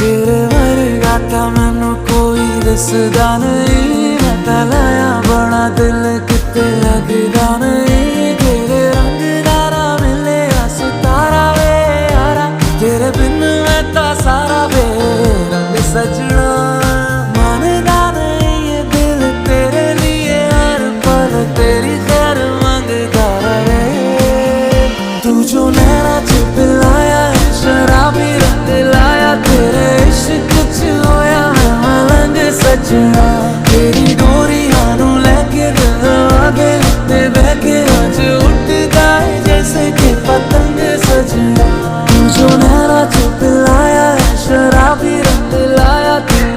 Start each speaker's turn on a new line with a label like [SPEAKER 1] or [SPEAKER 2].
[SPEAKER 1] तेरे वर्गा तां मैनू कोई दिसदा नहीं, मैं तां लाया बड़ा दिल किते लगदा नहीं। तेरे रंग दारा मिले सितारा वे यारा, तेरे बिन मैं तां सारा बेरंग सजना। मानदा नहीं ये दिल तेरे लिए हर पल तेरी खैर मंगदा रहे। तू जो नैना च पिलाया है शराबी रंग लाया, तेरे इश्क च होया मैं मलंग सजना।